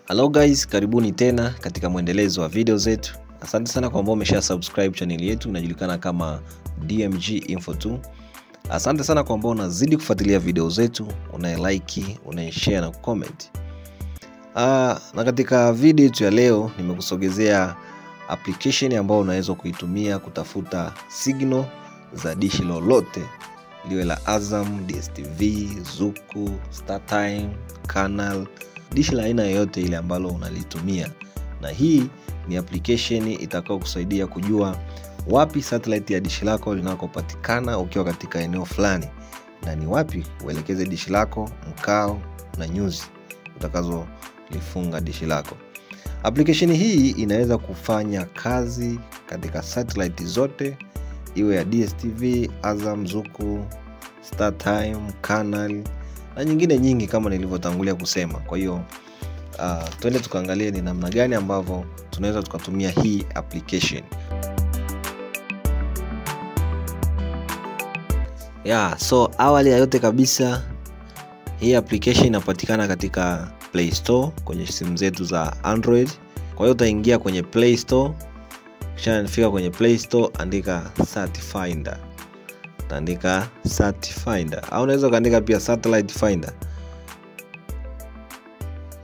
Hello guys, karibuni tena katika mwendelezo wa video zetu. Asante sana kwa ambao umesha subscribe channel yetu inajulikana kama DMG Info 2. Asante sana kwa ambao unazidi kufuatilia video zetu, una-like, una-share na comment. Na katika video yetu ya leo nimekusogezea application ambayo unaweza kuitumia kutafuta signal za dishi lolote, liwe la Azam, DSTV, Zuku, StarTime, Canal, dishi la aina yoyote ile ambalo unalitumia. Na hii ni application itakao kusaidia kujua wapi satellite ya dishi lako linakopatikana ukiwa katika eneo fulani, na ni wapi uelekeze dishi lako, mkao na nyuzi utakazo lifunga dishi lako. Application hii inaweza kufanya kazi katika satellite zote, iwe ya DSTV, Azam, Zuku, StarTime, Canal na nyingine nyingi kama nilivyotangulia kusema. Kwa hiyo twende tukaangalie ni namna gani ambavyo tunaweza tukatumia hii application. So awali ya yote kabisa, hii application inapatikana katika Play Store kwenye simu zetu za Android. Kwa hiyo utaingia kwenye Play Store, kisha nifika kwenye Play Store, andika Sat Finder. Utaandika Sat Finder au unaweza kaandika pia Satellite Finder,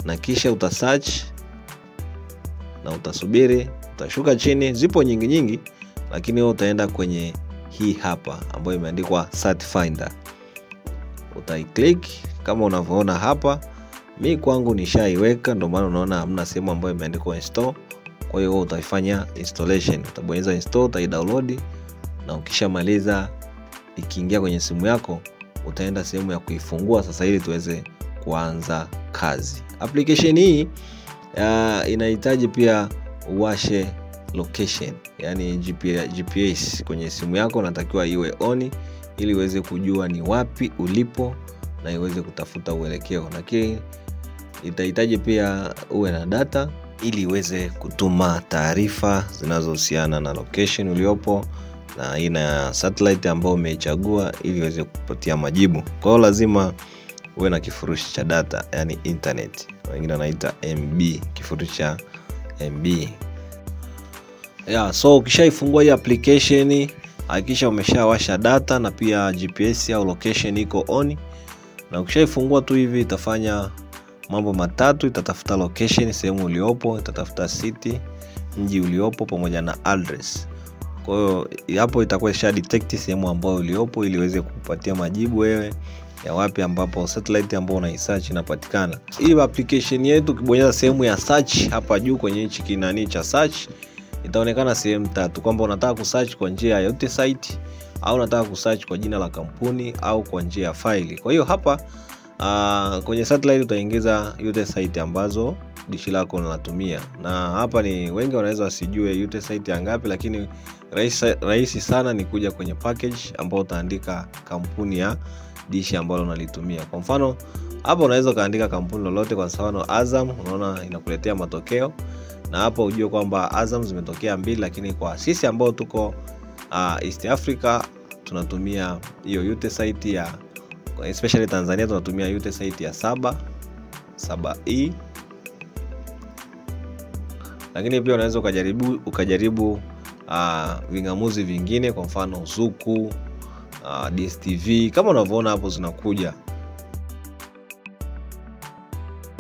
na kisha utasearch na utasubiri, utashuka chini. Zipo nyingi lakini wewe utaenda kwenye hii hapa ambayo imeandikwa Sat Finder. Utai-click kama unavyoona hapa. Mimi kwangu nishaiweka, ndio maana unaona hamna sehemu ambayo imeandikwa install. Kwa hiyo utaifanya installation, utabonyeza install, utai-download, na ukishamaliza ikiingia kwenye simu yako utaenda sehemu ya kuifungua sasa ili tuweze kuanza kazi. Application hii inahitaji pia uwashe location, yani GPS kwenye simu yako natakiwa iwe on ili uweze kujua ni wapi ulipo na iweze kutafuta uelekeo. Lakini itahitaji pia uwe na data ili iweze kutuma taarifa zinazohusiana na location uliopo na aina ya satellite ambayo umeichagua ili iweze kupatia majibu. Kwa hiyo lazima uwe na kifurushi cha data, yani internet, wengine wanaita MB, kifurushi cha MB. So ukishaifungua hii application, hakikisha umeshawasha data na pia GPS au location iko on. Na ukishaifungua tu hivi itafanya mambo matatu: itatafuta location, sehemu uliopo, itatafuta city, mji uliopo, pamoja na address. Kwa hiyo hapo itakuwa isha detect sehemu ambayo uliopo ili iweze kukupatia majibu wewe ya wapi ambapo satellite ambayo unaisearch inapatikana. Hii application yetu ukibonyeza sehemu ya search hapa juu kwenye hichi kinani cha search, itaonekana sehemu tatu kwamba unataka kusearch kwa njia ya Utelsite au unataka kusearch kwa jina la kampuni au kwa njia ya faili. Kwa hiyo hapa kwenye satellite utaingiza Utelsite ambazo dishi lako unatumia, na hapa ni wengi wanaweza wasijue Utelsite ya ngapi, lakini rahisi sana ni kuja kwenye package ambao utaandika kampuni ya dishi ambalo unalitumia. Kwa mfano hapa unaweza kaandika kampuni lolote, kwa mfano Azam, unaona inakuletea matokeo, na hapa ujue kwamba Azam zimetokea 2, lakini kwa sisi ambao tuko East Africa tunatumia hiyo Utelsite ya, especially Tanzania tunatumia Utelsite ya 7E. Lakini pia unaweza ukajaribu vingamuzi vingine, kwa mfano Zuku, DSTV kama unavyoona hapo zinakuja.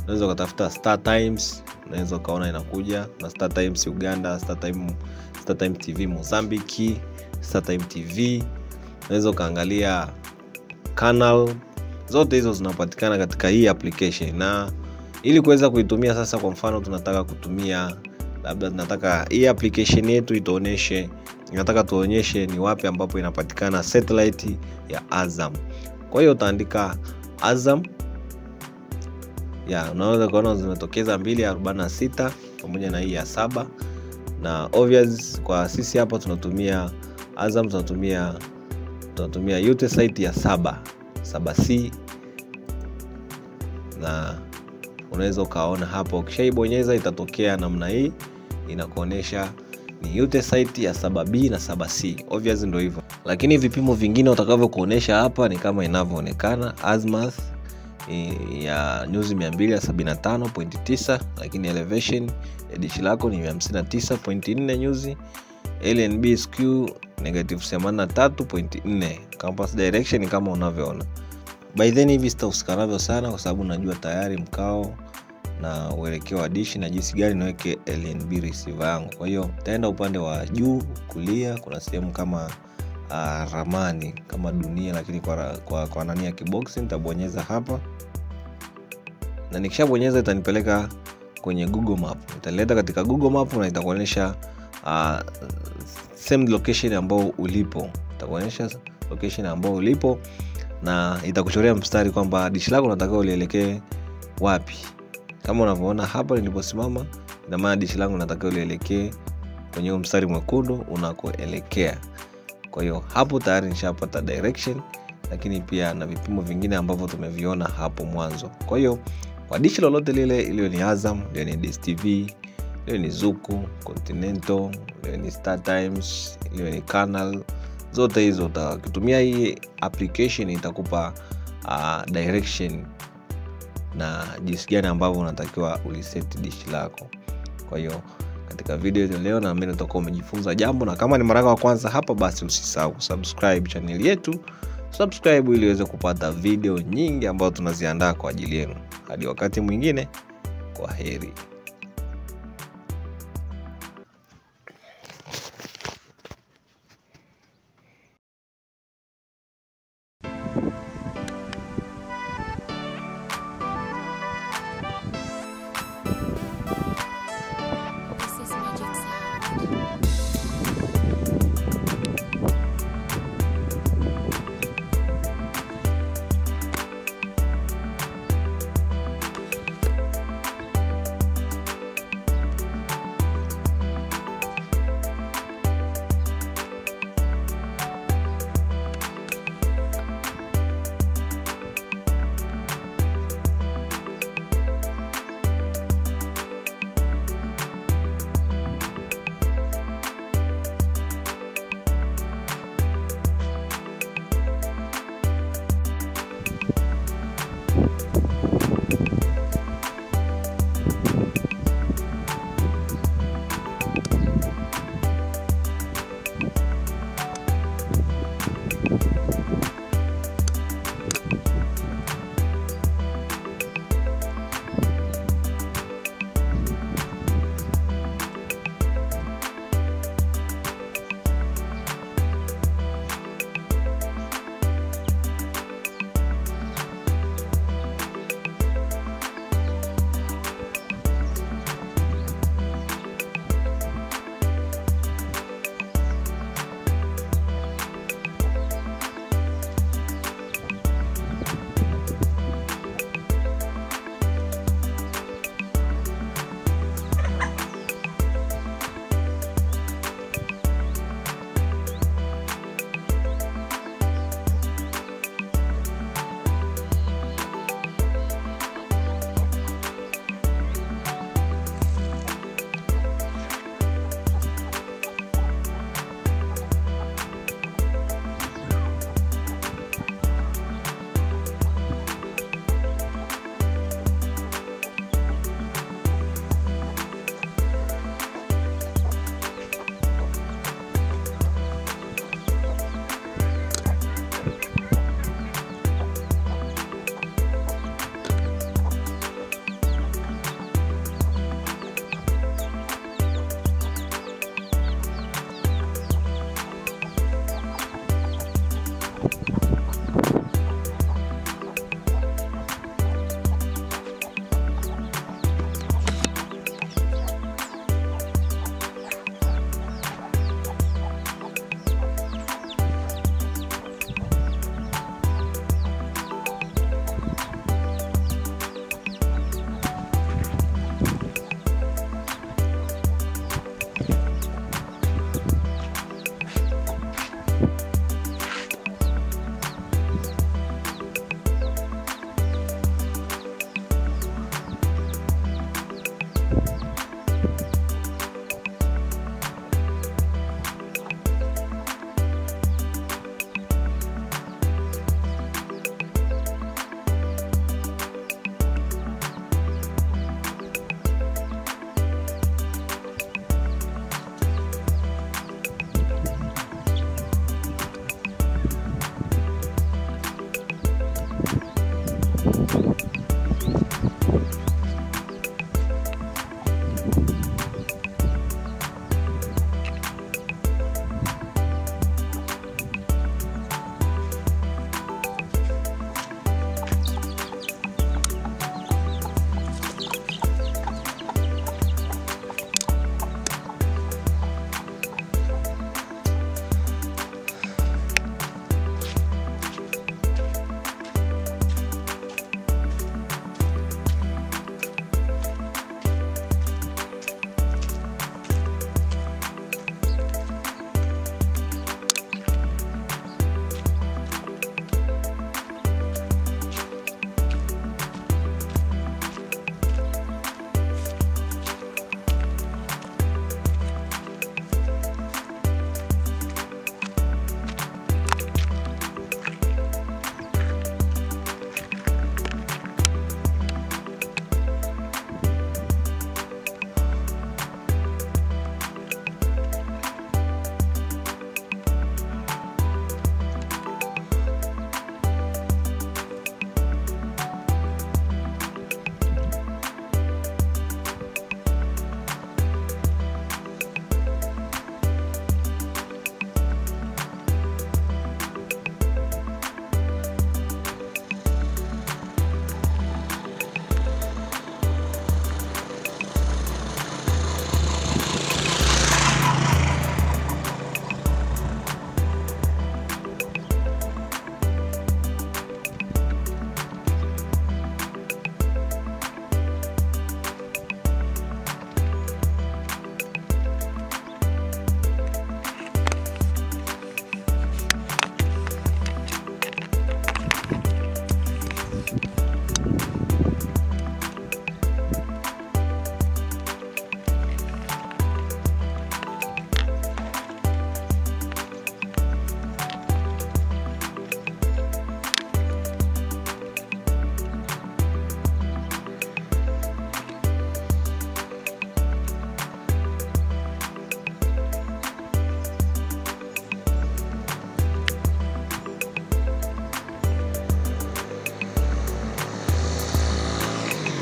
Unaweza kutafuta StarTimes, unaweza kaona inakuja na StarTimes Uganda, StarTime TV Mozambique, StarTime TV. Unaweza kaangalia Canal, zote hizo zinapatikana katika hii application. Na ili kuweza kuitumia sasa, kwa mfano tunataka kutumia, labda tunataka hii application yetu nataka tuonyeshe ni wapi ambapo inapatikana satellite ya Azam. Kwa hiyo utaandika Azam. Unaweza kuona zimetokeza 246 pamoja na hii ya 7. Na obvious kwa sisi hapa tunatumia Azam, tunatumia Utelsite ya 7C. Na unaweza ukaona hapo, ukishaibonyeza itatokea namna hii, inakuonesha ni Utelsite ya 7B na 7C. Obvious ndio hivyo, lakini vipimo vingine utakavyo kuonesha hapa ni kama inavyoonekana: Azimuth, ya nyuzi 275.9, lakini elevation ya dishi lako ni 59.4 nyuzi. LNB skew negative 83.4. Compass direction kama unavyoona. By then hivi sitahusika navyo sana kwa sababu najua tayari mkao na uelekeo wa dishi na jinsi gani niweke LNB receiver yangu. Kwa hiyo nitaenda upande wa juu kulia, kuna sehemu kama ramani kama dunia, lakini kwa nani ya kibox. Nitabonyeza hapa, na nikishabonyeza itanipeleka kwenye Google Map. Nitaleta katika Google Map na itakuonyesha same location ambao ulipo. Itakuonyesha location ambao ulipo na itakuchorea mstari kwamba dishi lako unataka ulielekee wapi. Kama unavyoona hapa niliposimama, ina maana dishi langu nataka ulielekee kwenye mstari mwekundu unakoelekea. Kwa hiyo hapo tayari nishapata direction, lakini pia na vipimo vingine ambavyo tumeviona hapo mwanzo. Kwa hiyo kwa dishi lolote lile, ile ni Azam, ile ni DStv, ile ni Zuku, Continental, ile ni Star Times, ile ni Canal, zote hizo utakitumia hii application itakupa direction na jinsi gani ambavyo unatakiwa uliset dishi lako. Kwa hiyo katika video ya leo na mimi utakuwa umejifunza jambo, na kama ni mara ya kwanza hapa, basi usisahau kusubscribe channel yetu. Subscribe ili uweze kupata video nyingi ambazo tunaziandaa kwa ajili yenu. Hadi wakati mwingine, kwaheri.